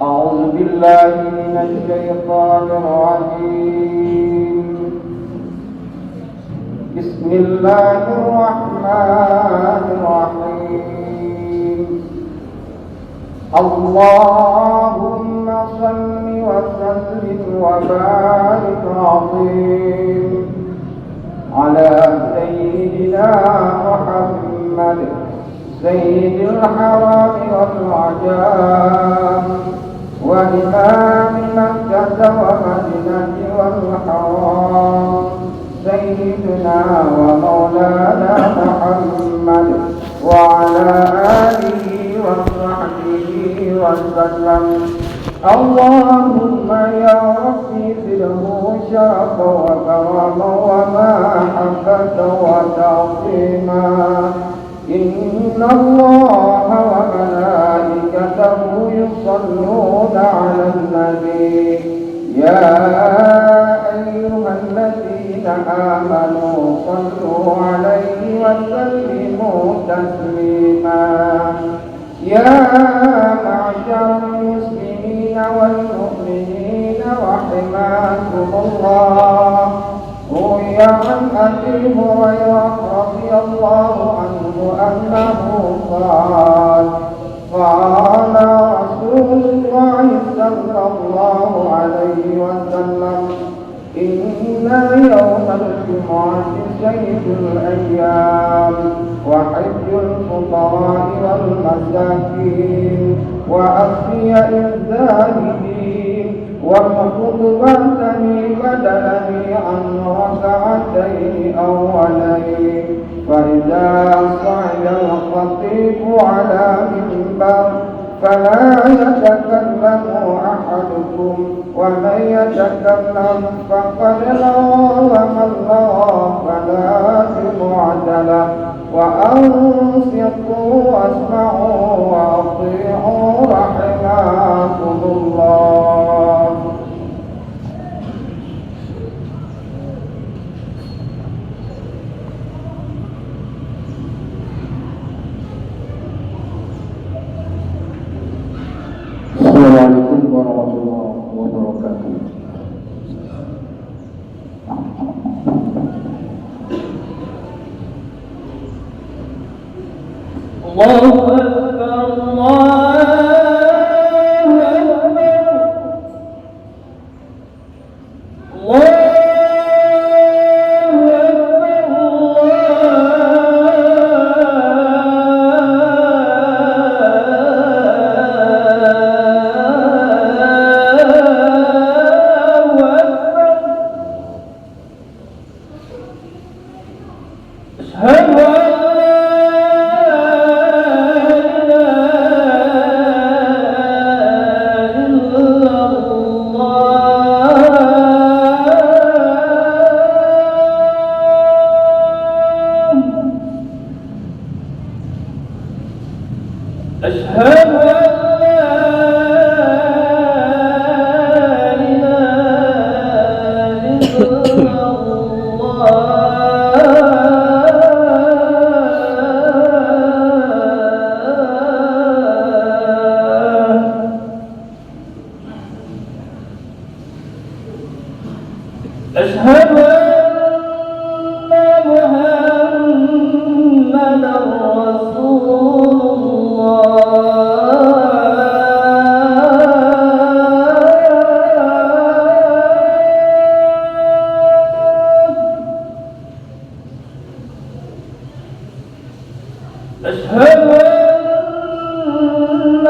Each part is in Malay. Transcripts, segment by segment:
أعوذ بالله من الشيطان الرجيم. بسم الله الرحمن الرحيم. اللهم صل وسلم وبارك عظيم على سيدنا محمد سيد الحرام والعجام وإمام مكة ومدينة والحرام سيدنا ومولانا محمد وعلى آله وصحبه وسلم. اللهم يا ربي زده شرفا وكرما ومحبة وتعظيما. إن الله وملائكته يصلون على النبي يا أيها الذين آمنوا صلوا عليه وسلموا تسليما. يا معشر المسلمين والمؤمنين رحمكم الله، روي عن أبي هريرة رضي الله عنه أنه قال رسول الله صلى الله عليه وسلم: إن يوم الجمعة سيد الأيام وحج الفقراء والمساكين وأصفياء الزاهدين، وخطبتني بدلني عن ركعتين أولين. فإذا صعد الخطيب على منبر فلا يتكلم أحدكم، ومن يتكلم فقد ظلم الله فلا معدله. وأنصتوا واسمعوا وأطيعوا رحمكم الله. Assalamualaikum warahmatullahi wabarakatuh. Allahu Akbar, Allahu أشهد أن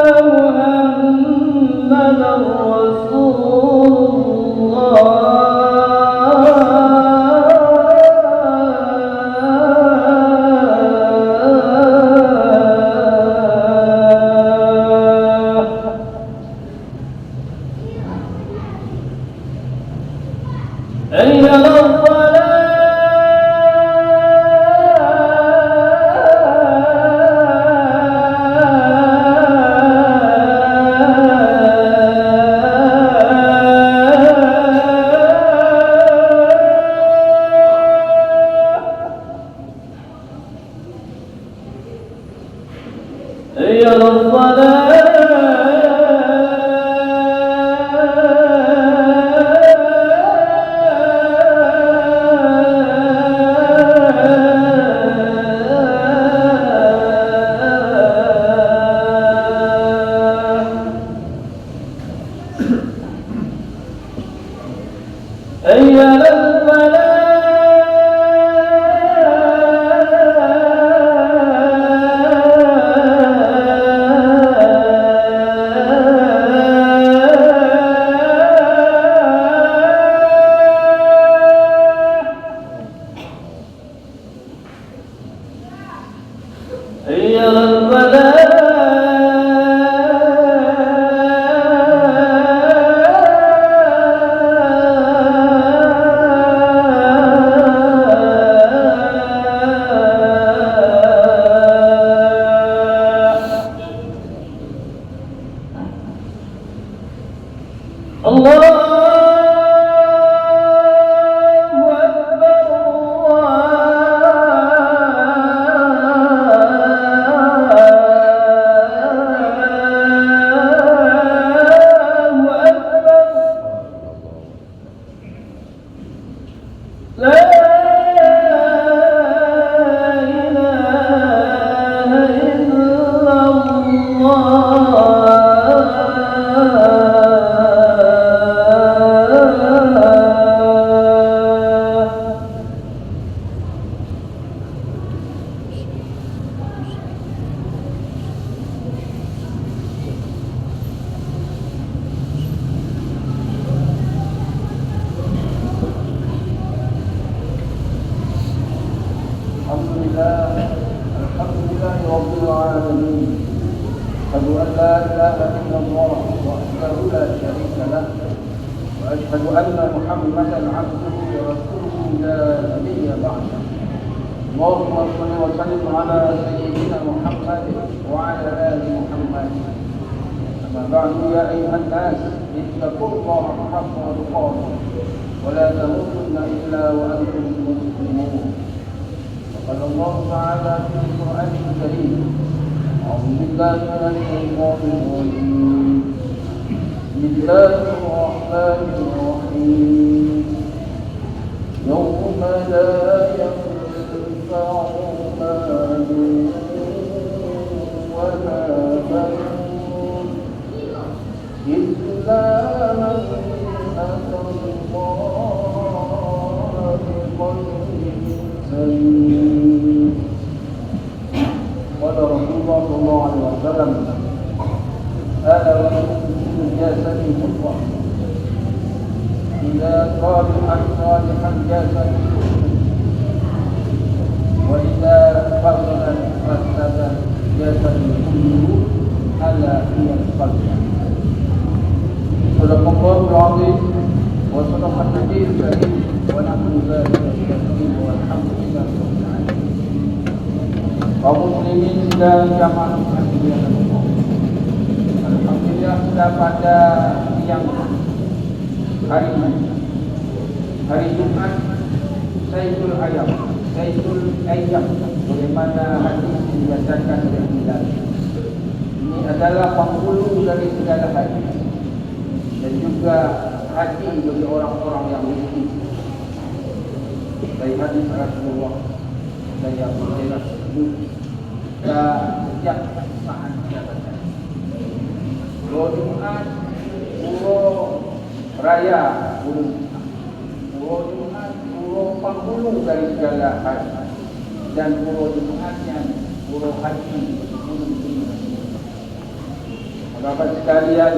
محمدا رسول الله. Alhamdulillah Rabbil Alamin. Asyhadu an la ilaha illallah wahdahu la syarika lah wa asyhadu anna Muhammadan abduhu wa rasuluhu la nabiyya ba'dah. Allahumma shalli wa sallim ala sayyidina Muhammad wa ala ali Muhammad. Amma ba'du ya ayyuhan nas ittaqullaha haqqa tuqatih wa la tamutunna illa wa antum muslimun. قال الله تعالى في القرآن الكريم أعوذ بالله من الشيطان الرجيم بسم الله الرحمن الرحيم يوم لا ينفع مال ولا بنون إلا من أتى الله بقلب سليم. قال رسول الله صلى الله عليه وسلم ألا وإن الجسد مطلق إذا صالحا صالحا جسد وإذا فسدا فسد جسد كله ألا هي القلب. صدق الله العظيم وصدق النبي الكريم ونحن ذلك الشهيد والحمد لله رب العالمين. Kaum muslimin dan jamaah sekalian, alhamdulillah kita pada siang hari ini, hari Jumat Sayyidul Ayyam, bagaimana hadis dibacakan oleh Bilal. Ini adalah penghulu dari segala hari dan juga hati bagi orang-orang yang miskin. Dari hadis Rasulullah saya berjelas sejak saat jabatan Pulau Jumat, Pulau Raya, Pulau Jumat, Pulau penghulu dari segala hari, dan Pulau Jumat yang Pulau Haji, Bapak sekalian,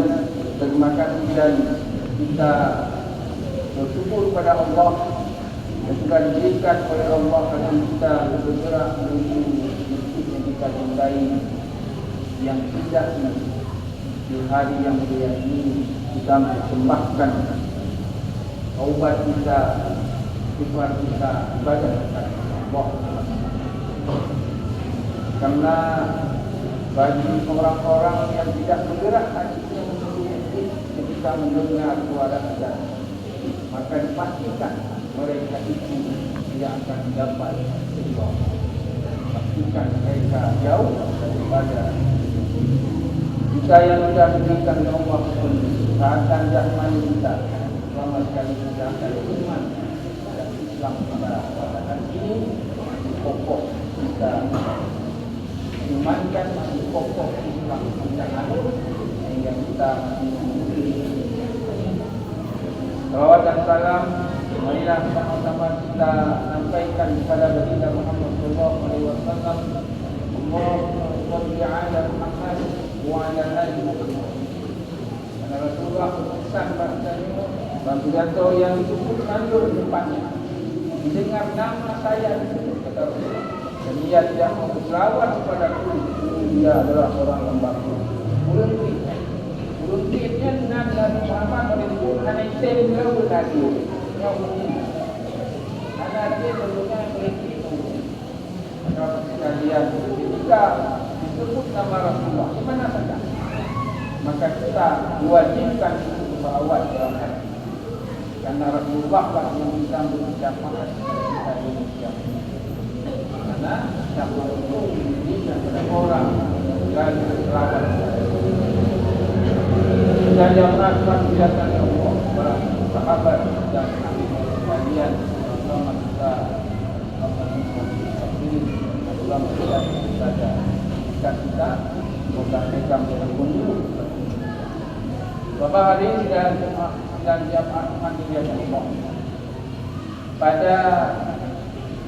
terima kasih dan kita bersyukur kepada Allah yang sudah diberikan oleh Allah agar kita bergerak menuju masjid yang kita cintai, yang tidak di hari yang mulia ini kita persembahkan taubat kita, istighfar kita, ibadah kepada Allah. Karena bagi orang-orang yang tidak bergerak hatinya menuju masjid ketika mendengar suara azan, maka dipastikan mereka itu tidak akan mendapat Allah. Pastikan mereka jauh daripada kita yang sudah diberikan oleh Allah kesehatan jasmani kita. Selama sekali kita akan iman dan Islam pada hari ini, pokok kita imankan masih pokok Islam kita anut sehingga kita salawat dan salam marilah sama-sama kita sampaikan kepada baginda Muhammad sallallahu alaihi wasallam. Allahumma shalli ala Muhammad wa ala ali Muhammad. Karena Rasulullah berpesan bahasanya Bangsa yang disebut mandur depannya mendengar nama saya, kata Rasulullah, dan ia tidak mau berselawat kepadaku, dia adalah orang lembab. Ulun-ulunnya dengan Nabi Muhammad menyebut hanya saya beliau tadi yang mungkin karena dia dulunya begitu. Maka sekalian ketika disebut nama Rasulullah di mana saja, maka kita diwajibkan untuk salawat dalam hati. Karena Rasulullah lah yang bisa mengucapkan kita Indonesia. Karena siapa itu Indonesia pada orang dan selawat. Dan yang melakukan kegiatan Allah para sahabat dan kalian bersama kita dalam ibadah kita semoga mereka berkunjung. Bapak hadirin dan jamaah hadirin Allah. Pada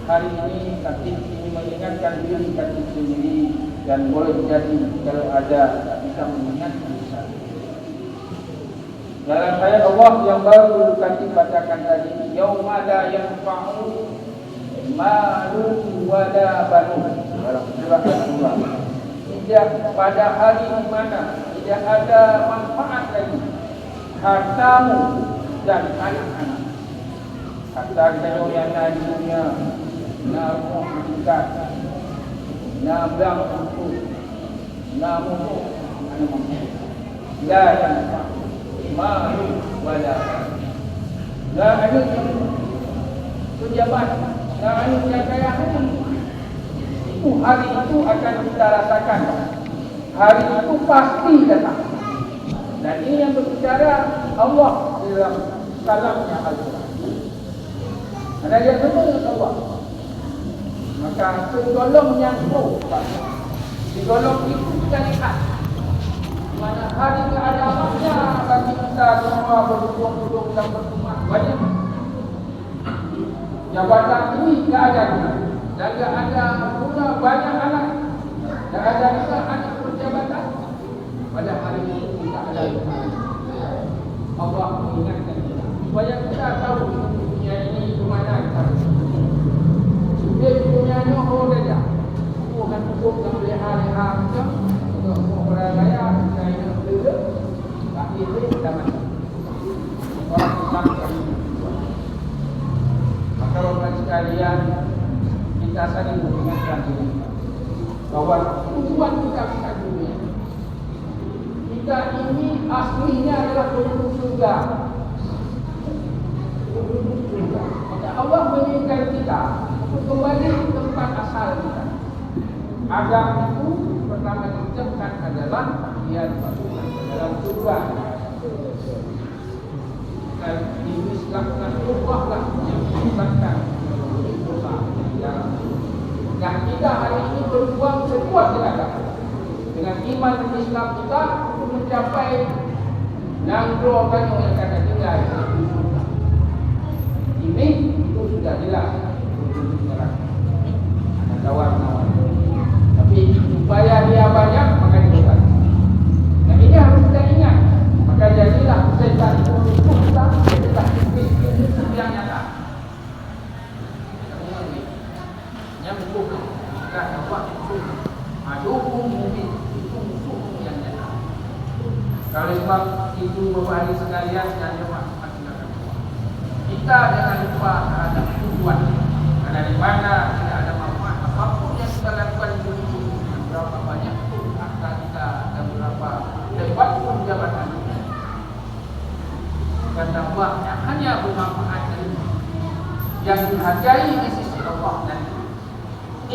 hari ini kami ingin mengingatkan diri kami sendiri dan boleh jadi kalau ada bisa mengingatkan saya. Dalam ayat Allah yang baru kami bacakan tadi, yauma la yanfa'u malun wala banun. Dalam surah Al-Qur'an. Tidak pada hari di mana tidak ada manfaat lagi hartamu dan anak-anak. Harta kita yang ada di dunia, na rumah meningkat, na bank untuk, na musuh, la yanfa'u malu wala la ada pejabat, la ada kekayaan. Itu hari itu akan kita rasakan. Hari itu pasti datang. Dan ini yang berbicara Allah dalam kalamnya Al-Quran. Ada yang benar Allah. Maka segolong yang digolong itu kita lihat. Mana hari keadaannya bagi kita semua berhubung-hubung dan berhubung banyak. Jabatan ini tidak ada dan tidak ada guna banyak anak. Tidak ada juga anak berjabatan. Pada hari ini tidak ada. Allah mengingatkan kita supaya kita tahu dunia ini ke mana kita. Dia dunianya orang saja. Bukan hukum yang leha-leha macam untuk beragaya kita dulu. Tapi itu kita macam orang Islam kami. Maka bapak sekalian, kita saling mengingatkan diri bahwa tujuan kita bukan dunia. Kita ini aslinya adalah penduduk surga. Maka Allah menginginkan kita untuk kembali ke tempat asal kita. Agama itu pertama diucapkan adalah dia dimasukkan ke dalam surga. Dan dimisahkan ubahlah yang disebabkan dosa dalam. Dan kita hari ini berjuang sekuat tenaga dengan iman dan Islam kita untuk mencapai nanggrokan yang akan tinggal di surga. Ini itu sudah jelas untuk neraka. Ada tawar-tawar. Tapi supaya dia banyak maka dibuat. Dan ini harus kita ingat. Maka jadilah setan itu kita setan itu yang nyata. Yang bukan kita dapat itu adukung mungkin itu musuh yang nyata. Kalau sebab itu Bapak Haji sekalian dan jemaah kita jangan lupa terhadap tujuan. Karena di mana tidak ada manfaat apapun yang kita lakukan di dunia ini, berapa banyak pun harta kita dan berapa hebat pun jabatan kita. Karena Allah hanya bermanfaat yang dihargai di sisi Allah nanti.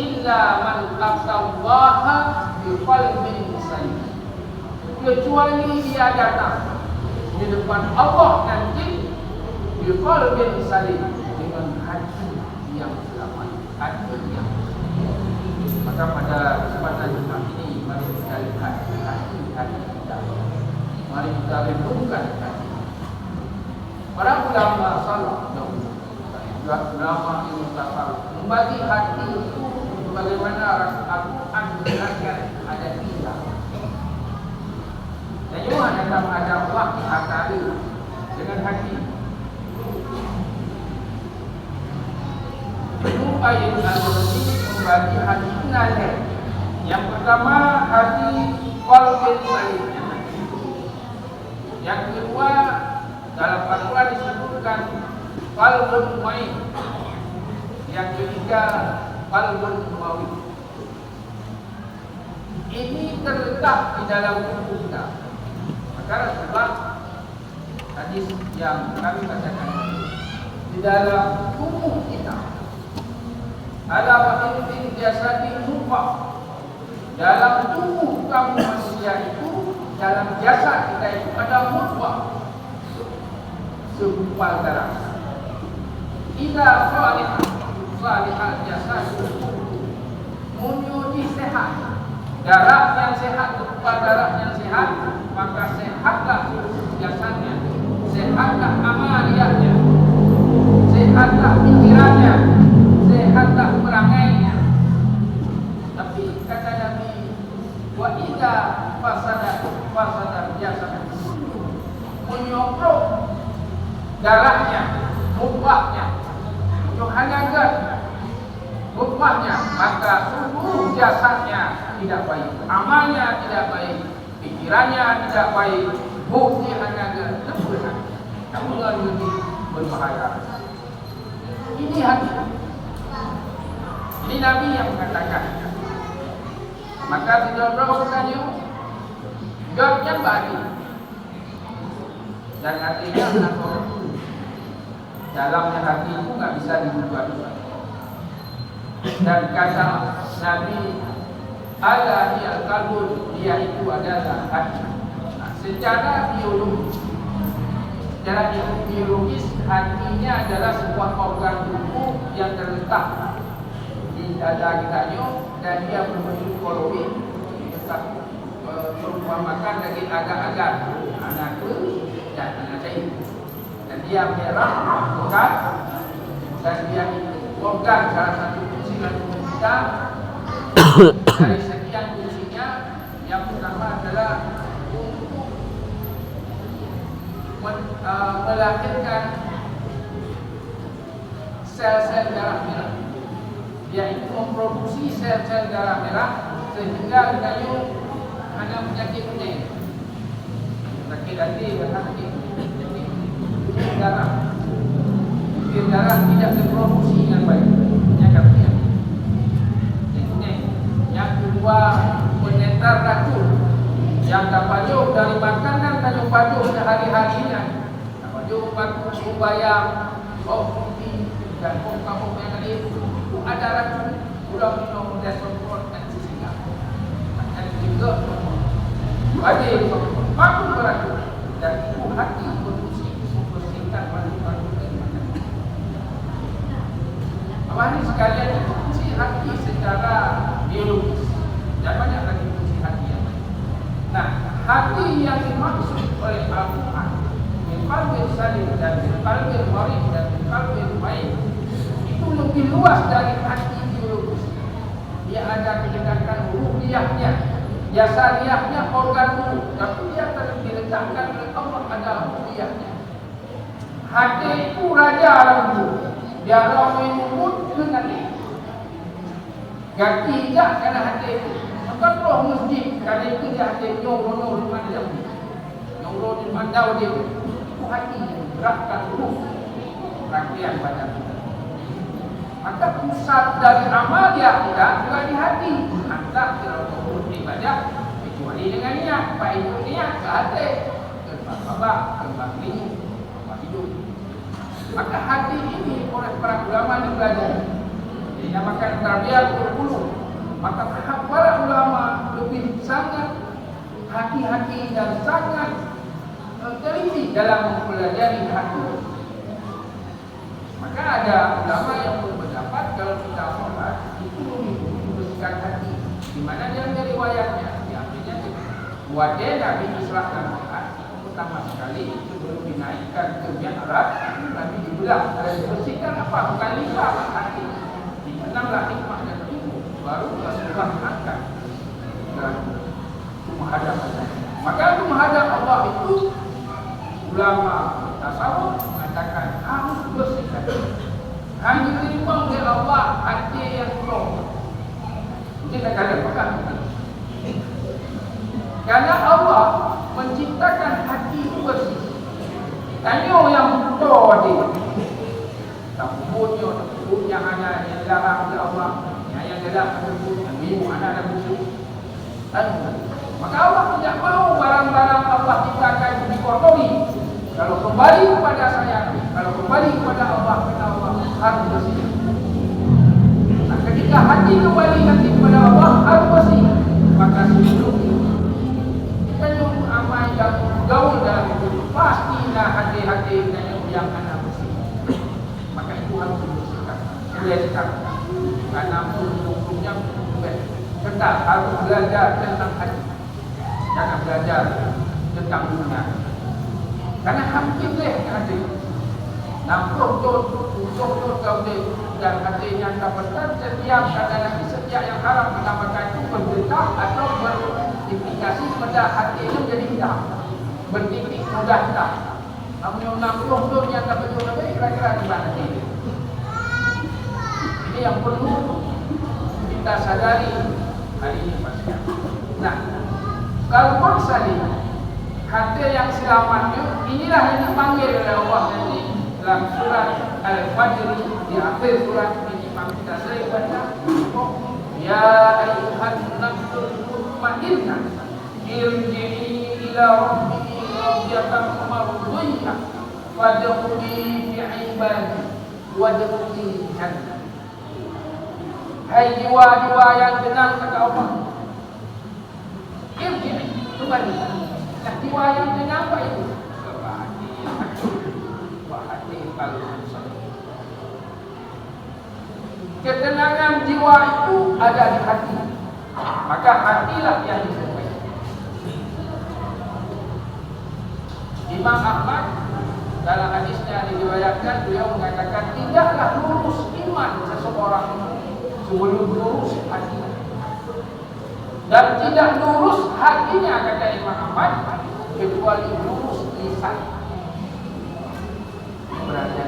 Illa man atallaha bi qalbin salim. Kecuali dia datang di depan Allah nanti bi qalbin salim, dengan hati yang selamat, hati yang maka pada kesempatan Jumat ini mari kita lihat hati kita. Mari kita renungkan hati. Para ulama salaf dan ulama ilmu tasawuf membagi hati itu bagaimana Al-Quran menjelaskan ada tiga. Dan juga ada Allah dihakari dengan hati. Itu ayat al-Quran membagi hati nada. Yang pertama hati qalbin salim. Yang kedua dalam Al-Quran disebutkan qalbun mu'in. Yang ketiga qalbun mu'awid. Ini terletak di dalam tubuh kita. Maka sebab hadis yang kami bacakan di dalam tubuh kita. Ala wa in jasadi mudghah. Dalam tubuh kamu manusia itu, dalam jasad kita itu ada mudghah, segumpal darah. Idza salihal jasad, menuju sehat, darah yang sehat, segumpal darah yang sehat, maka sehatlah jasadnya, sehatlah amaliyahnya, sehatlah pikirannya, sehatlah perangainya. Tapi kata Nabi, wa idza fasada jasad, menyemprot darahnya, mudghahnya, johannagan mudghahnya, maka seluruh jasadnya tidak baik, amalnya tidak baik, pikirannya tidak baik, bukti hanya keburukan. Kamu lebih berbahaya. Ini hati. Ini Nabi yang mengatakan. Maka tidak berapa jawabnya bagi. Dan artinya apa? Dalamnya hati itu nggak bisa diubah-ubah. Dan kata Nabi, ala hiyal qalbun, dia itu adalah hati. Nah, secara biologis hatinya adalah sebuah organ tubuh yang terletak di dada kita, dan dia berbentuk koloid, merupakan dari agar-agar anak dan anak cair, dan dia merah pekat, dan dia organ salah satu fungsi kita. Dari sekian fungsinya, yang pertama adalah untuk melahirkan sel-sel darah merah. Dia itu memproduksi sel-sel darah merah sehingga kayu hanya penyakit kuning, sakit hati dan sakit darah. Darah tidak terproduksi dengan baik, penyakit kuning. Yang kedua, penetar racun yang terpajuk dari makanan dan pajuk sehari-harinya. Pajuk batu, bayam, kopi dan pokok-pokok yang lain itu ada racun, ulang minum dan sokor dan sisingga. Dan juga ada batu beracun dan itu hati bersihkan batu-batu dari makanan. Awal ini sekalian fungsi hati secara biologis dan banyak lagi fungsi hati yang lain. Nah, hati yang dimaksud oleh Al-Quran, qalbin salim dan qalbin marid dan qalbin maid, itu lebih luas dari hati biologis. Dia ada kedekatan ruhiyahnya, jasadiahnya, organ tubuh, tapi dia diletakkan oleh Allah ada ruhiyahnya. Hati itu raja alam tubuh. Dia ramai mulut dengan dia. Ganti tidak kerana hati itu. Maka roh masjid, kerana itu dia hati nyoroh di mana dia. Nyoroh di mandau dia. Itu hati yang gerakkan ruh rangkaian badan kita. Maka pusat dari amal dia kita juga di hati. Anda kalau mau beribadah, kecuali dengan niat. Baik itu niat ke hati. Kembang babak, kembang ini, kembang hidup. Maka hati ini oleh para ulama dipelajari, dinamakan tarbiyatul qulub. Maka para ulama lebih sangat hati-hati dan sangat teliti dalam mempelajari hati. Maka ada ulama yang berpendapat kalau kita sholat itu membersihkan hati. Di mana dia ada riwayatnya? Diambilnya wajah Nabi diserahkan pertama sekali sebelum dinaikkan ke Mi'raj, Nabi dibelah dan dibersihkan apa? Bukan lipat hati. Ditanamlah hikmah dan ilmu, baru Rasulullah angkat dan menghadap Allah. Maka menghadap Allah itu ulama tasawuf mengatakan harus bersihkan. Hanya diterima oleh Allah hati yang kotor. Mungkin kalian pegang. Karena Allah menciptakan hati itu bersih. Tanya yang kotor dia. Tak kubutnya hanya yang larang oleh Allah, yang dalam kubut, yang minum anak dan busuk. Maka Allah tidak mau barang-barang Allah ciptakan dikotori. Kalau kembali kepada saya, kalau kembali kepada Allah, harus bersih. Nah, ketika hati kembali kepada Allah harus bersih, maka sebelum penuh amal dan gaul dalam hidup, pastilah hati-hati yang akan bersih. Maka itu harus dibersihkan mulai sekarang. Karena hukumnya kita harus belajar tentang hati, jangan belajar tentang dunia. Karena hampir hati. Nampun untuk kau dan hati yang dapatkan setiap kadang setiap yang haram mendapatkan itu berberkah atau berimplikasi pada hati itu menjadi hitam, bertitik mudah hitam. Namun nampun yang dapat juga kira-kira di mana ini? Ini yang perlu kita sadari hari ini pasti. Nah, kalau maksudnya hati yang selamat itu, inilah yang dipanggil oleh Allah nanti dalam surat Al-Fajr, di akhir surat ini kita sering baca, ya ayyuhan nafsul mutmainnah irji'i ila rabbiki radiyatan mardiyah fadkhuli fi ibadi wadkhuli jannah. Hai jiwa-jiwa yang tenang, kata Allah, irji'i, kembali. Nah, jiwa yang tenang apa itu? Ketenangan jiwa itu ada di hati. Maka hatilah yang disurvei. Imam Ahmad dalam hadisnya diriwayatkan, beliau mengatakan tidaklah lurus iman seseorang sebelum lurus hatinya. Dan tidak lurus hatinya, kata Imam Ahmad, kecuali lurus lisan. Berarti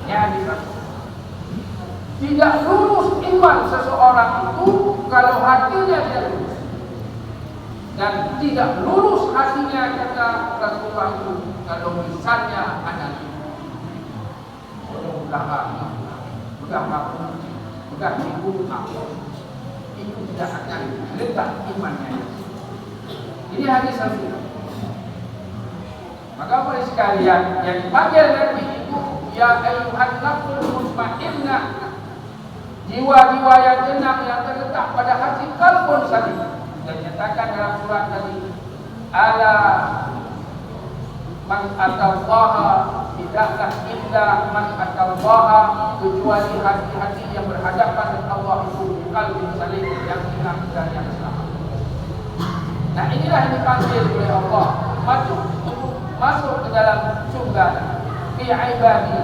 hadis tidak lurus iman seseorang itu kalau hatinya tidak lurus. Dan tidak lurus hatinya, kata Rasulullah itu, kalau lisannya ada mudah sibuk itu tidak akan letak imannya. Ini hadis Rasulullah. Maka oleh sekalian yang dipanggil nanti itu ya ayyuhan nafsul mutmainnah, jiwa-jiwa yang tenang yang terletak pada hati kalbun salim. Dan nyatakan dalam surat tadi, ala man atallaha, tidaklah indah man atallaha, kecuali hati-hati yang berhadapan dengan Allah itu kalbun salim, yang tenang dan yang selamat. Nah, inilah yang dipanggil oleh Allah masuk ke dalam surga, fi ibadi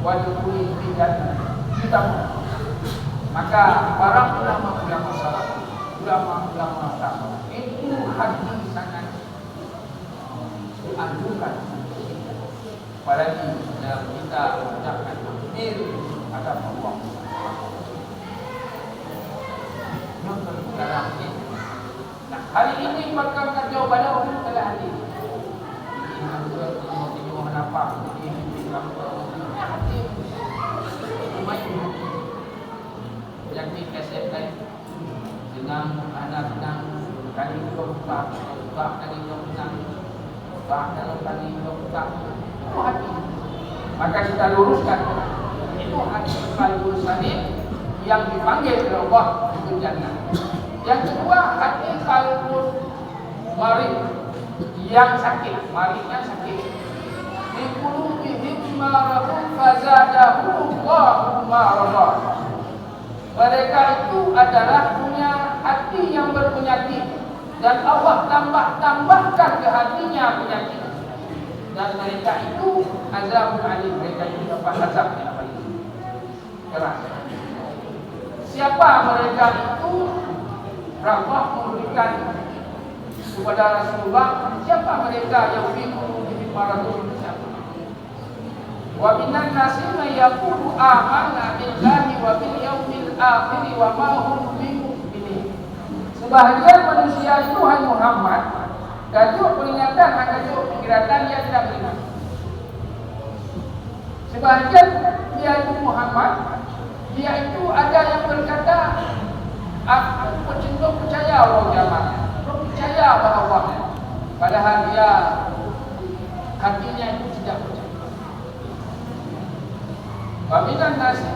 wa dukhuli fi jannah. Kita maka para ulama salaf, ulama salaf itu hati sangat dianjurkan, apalagi dalam kita mengucapkan takbir ada Allah. Yang dalam ini. Nah, hari ini maka jawabannya untuk adalah hati. Yang di SFN dengan anak senang kali keempat, kali keempat, kali keempat, itu hati. Maka kita luruskan itu hati kalbun salim yang dipanggil oleh Allah itu jannah. Yang kedua hati kalbun marid yang sakit, maridnya sakit. Di qulubihim maradun fazadahum Allahu maradan. Mereka itu adalah punya hati yang berpenyakit dan Allah tambahkan ke hatinya penyakit. Dan mereka itu azabun alim, mereka itu dapat azab yang paling keras. Siapa mereka itu? Allah memberikan kepada Rasulullah, siapa mereka yang bingung di maradun siapa? Wa minan nasi may yaqulu amanna billahi wa bil yaumil akhir wa ma hum bimu'minin. Sebahagian manusia itu hai Muhammad, gajuk peringatan dan gajuk penggiratan dia tidak beriman. Sebahagian dia itu Muhammad, dia itu ada yang berkata aku cenderung percaya Allah kiamat, percaya bahawa padahal dia hatinya itu tidak percaya. Wa minan nasi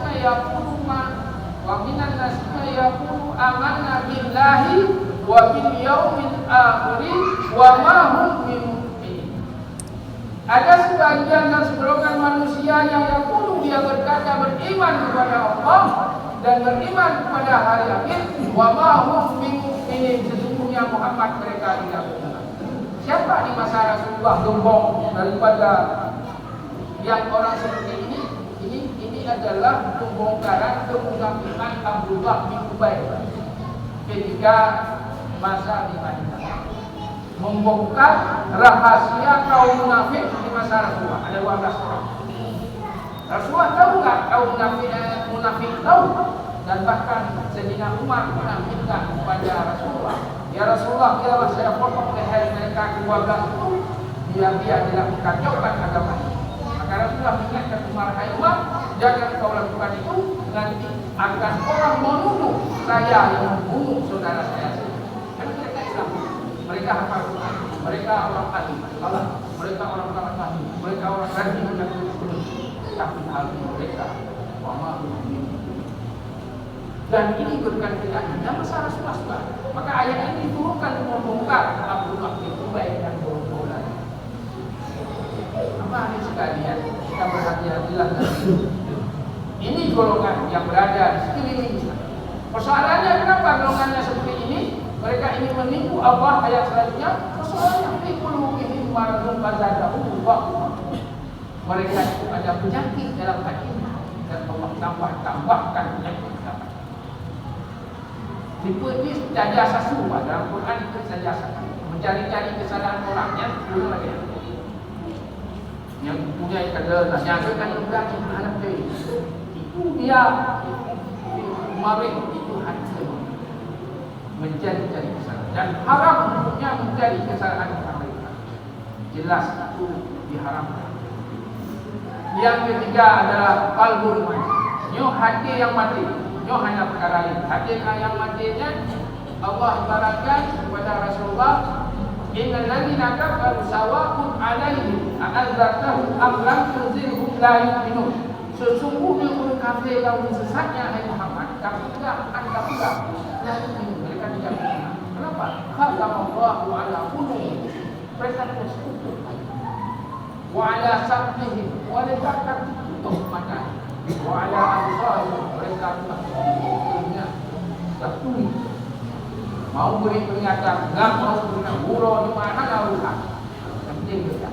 yaqulu amanna billahi wa bil yaumil akhir wa ma hum bimu'minin. Ada sebagian dan segerombolan manusia yang yaqulu, dia berkata beriman kepada Allah dan beriman kepada hari akhir, wa ma hum bimu'minin, sesungguhnya Muhammad mereka tidak beriman. Siapa di masa Rasulullah gembong daripada yang orang seperti ini? Ini adalah pembongkaran kemunafikan Abdullah bin Ubay ketika masa di Madinah. Membongkar rahasia kaum munafik di masa Rasulullah. Ada 12 orang. Rasulullah tahu nggak kaum munafik tahu, dan bahkan Sayyidina Umar pernah minta kepada Rasulullah, ya Rasulullah, biarlah saya potong leher mereka 12 itu biar dia tidak mengkacaukan agama ini. Maka Rasulullah mengingatkan Umar, hai Umar, jangan kau lakukan itu, nanti akan orang menuduh saya yang membunuh saudara saya. Karena mereka Islam, mereka hafal Quran, mereka orang ahli Allah, mereka orang ahli, mereka orang rajin dan tulus. Tapi ahli mereka wama mu'min. Dan ini bukan keyakinan masa Rasulullah. Maka ayat ini diturunkan membongkar Abdullah bin Ubay dan golongan. Apa ini sekalian, kita berhati-hatilah. Ini golongan yang berada di sekeliling kita. Persoalannya kenapa golongannya seperti ini? Mereka ingin menipu Allah. Ayat selanjutnya, persoalannya fi qulubihim maradun fazadahum Allah. Mereka itu ada penyakit dalam hatinya dan Allah tambahkan penyakit dalam hati. Tipu ini jasa suruh dalam Quran itu jasa mencari-cari kesalahan orangnya dulu lagi. Yang punya kata nyatakan berani anak dia itu dia kemarin itu hati mencari-cari kesalahan dan haram untuknya mencari kesalahan mereka. Jelas itu diharamkan. Yang ketiga adalah qalbul mati. Nyo hati yang mati. Nyo hanya perkara lain. Hati yang matinya Allah ibaratkan kepada Rasulullah, innal ladzina kafaru sawa'un 'alaihim a'adzartahum am lam tunzirhum la yu'minun. Sesungguhnya orang kafir yang sesatnya, hai Muhammad, kamu tidak anda enggak. La yu'minun, mereka tidak beriman. Kenapa? Khatamullahu 'ala qulubihim. Mereka tertutup. Wa 'ala sam'ihim, mereka tertutup mata. Wa 'ala absarihim, mereka telinga tertutup. Mau beri peringatan, enggak mau beri guru di mana lalukan. Penting juga.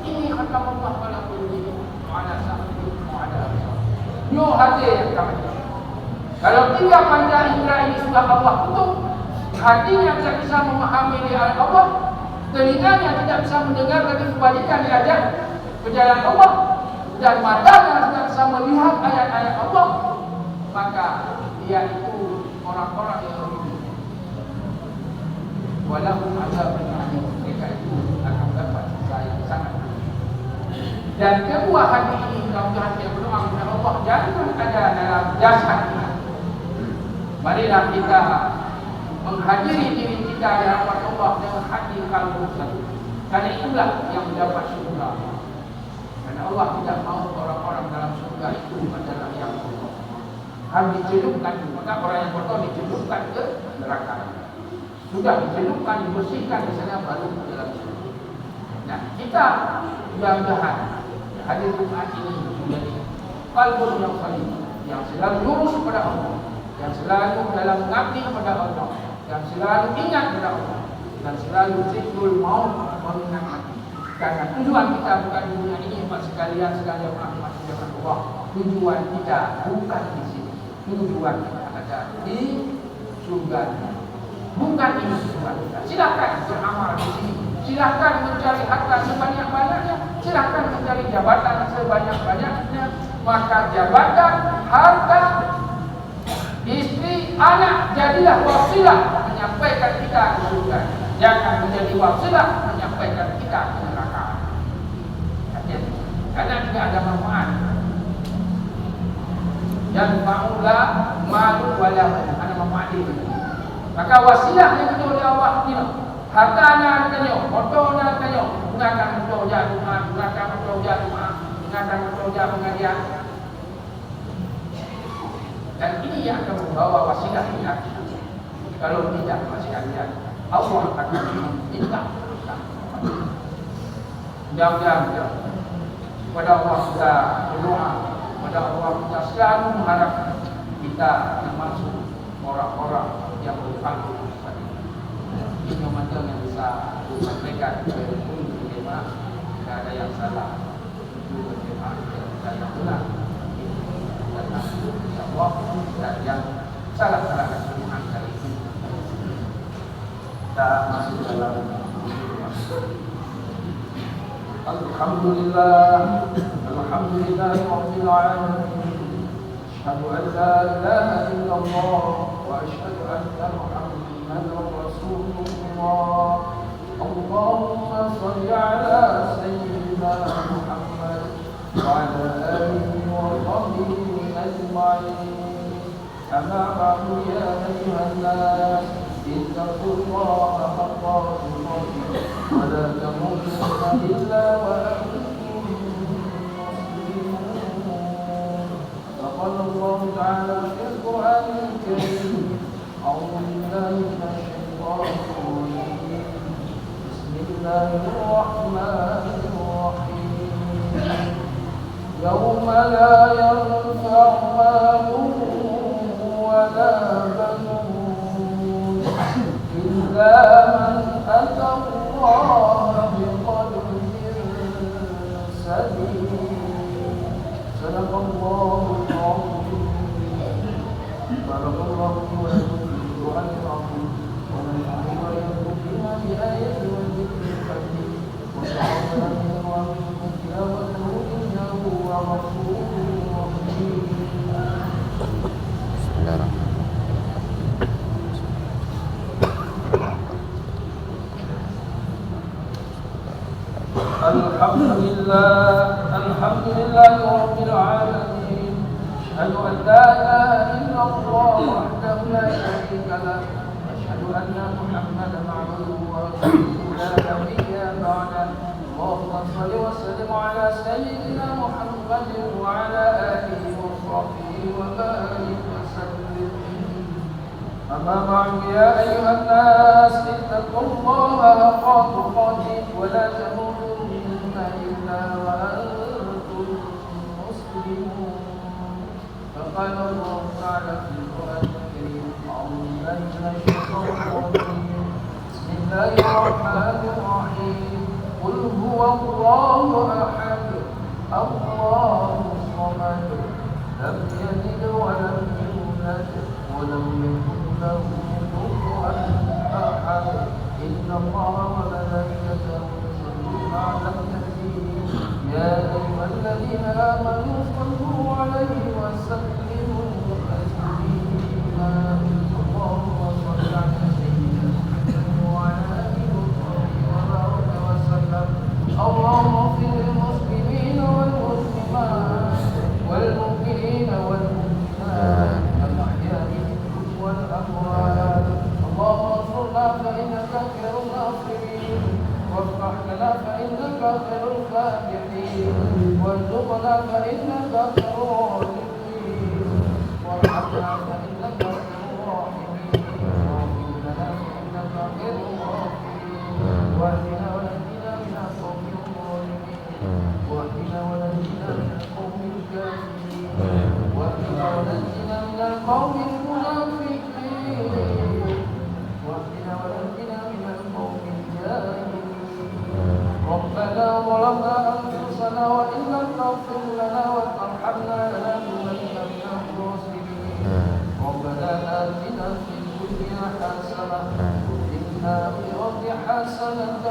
Ini kata Allah pada ini, ada satu, ada absar. Nyo hati yang kami. Kalau 3 panca indera ini sudah Allah tutup, hatinya tidak bisa memahami ayat Allah, telinganya tidak bisa mendengar dari kebalikan diajak ke jalan Allah, dan matanya tidak bisa melihat ayat-ayat Allah, maka dia itu orang-orang yang walaupun ada berani, mereka itu akan dapat saya sangat. Dan kedua hati ini, mudah-mudahan yang berdoa kepada Allah jangan ada dalam jasad kita. Marilah kita menghadiri diri kita di hadapan Allah dengan hati kalbu satu. Karena itulah yang mendapat surga. Karena Allah tidak mau orang-orang dalam surga itu adalah yang kotor. Harus dicelupkan, maka orang yang kotor dicelupkan ke neraka. Sudah dicelupkan, dibersihkan di sana baru ke dalam surga. Nah, kita mudah-mudahan hadir Jumat ini menjadi kalbu yang salim, yang selalu lurus kepada Allah, yang selalu dalam mengabdi kepada Allah, yang selalu ingat kepada Allah, dan selalu zikrul maut, mengingat mati. Karena tujuan kita bukan di dunia ini, Pak sekalian rahmat Allah. Tujuan kita bukan di sini. Tujuan kita ada di surga. Bukan ini tujuan kita. Silakan beramal di sini. Silakan mencari harta sebanyak-banyaknya. Silakan mencari jabatan sebanyak-banyaknya. Maka jabatan, harta, istri, anak jadilah wasilah menyampaikan kita ke surga. Jangan menjadi wasilah menyampaikan kita ke neraka. Karena tidak ada manfaat. Yang maulah malu wala ada manfaat itu. Maka wasilah yang kita oleh Allah ini, harta anak kanyo, motor anak kanyo, gunakan untuk rumah, gunakan untuk rumah, gunakan untuk pengajian. Dan ini yang akan membawa wasilah yang kalau tidak wasilah Allah akan meminta. Mudah-mudahan kepada Allah kita berdoa, kepada Allah kita selalu mengharap kita termasuk orang-orang yang berpanggung pada ini macam yang bisa disampaikan oleh jemaah. Tidak ada yang salah juga jemaah dan yang benar dan Allah dan yang salah-salah keseluruhan kali ini kita masuk dalam Alhamdulillah Rabbil Alamin. Asyhadu an la ilaha illallah wa asyhadu anna Muhammadan Rasulullah. Allahumma shalli ala sayyidina Muhammad wa ala alihi wa sahbihi ajma'in. Amma ba'du ya ayyuhan nas ittaqullaha haqqa tuqatih wa la tamutunna illa wa antum muslimun. Qala Allah ta'ala fil Qur'anil Karim, a'udzu billahi minasy syaithanir rajim. Bismillahirrahmanirrahim. Yauma la yanfa'u malun wa la banun illa man ata Allah biqalbin salim. Sadaqallahul azim. Barakallahu wa lakum fil Qur'anil azim. Wa nafa'ani wa iyyakum bima fi ayati wa dhikril hakim. Wa sallallahu wa minkum tilawatuhu innahu huwa ghafurur rahim. Alhamdulillah Rabbil Alamin. Asyhadu an la ilaha illallah wahdahu la syarika lah. Asyhadu anna Muhammadan abduhu wa rasuluhu la nabiyya ba'dah. Allahumma shalli wa sallim ala sayyidina Muhammadin wa ala alihi wa sahbihi wa barik wa sallim. Amma ba'du ya ayyuhan nas ittaqullaha haqqa tuqatih wa la tamutunna illa wa antum muslimun. فقال الله تعالى في القرآن الكريم أعوذ بالله من الشيطان الرجيم بسم الله الرحمن الرحيم قل هو الله أحد الله الصمد لم يلد ولم يولد ولم يكن له كفوا أحد إن الله وملائكته يصلون على النبي يا أيها الذين آمنوا صلوا عليه وسلموا تسليما. اللهم صل على سيدنا محمد وعلى آله وصحبه وبارك وسلم. اللهم اغفر للمسلمين والمسلمات والمؤمنين والمؤمنات الأحياء منهم والأموات. اللهم انصرنا فإنك خير الناصرين وافتح لنا فإنك خير الفاتحين وارزقنا فإنك خير الرازقين وارحمنا فإنك خير الراحمين واغفر لنا فإنك خير الغافرين واهدنا ونجنا من القوم الظالمين واهدنا ونجنا من القوم الكافرين واهدنا ونجنا من القوم المنافقين واهدنا ونجنا من القوم الجاهلين. ربنا ظلمنا أنفسنا وإن لم تغفر لنا وترحمنا لنكونن من الخاسرين. ربنا آتنا في الدنيا حسنة وفي الآخرة حسنة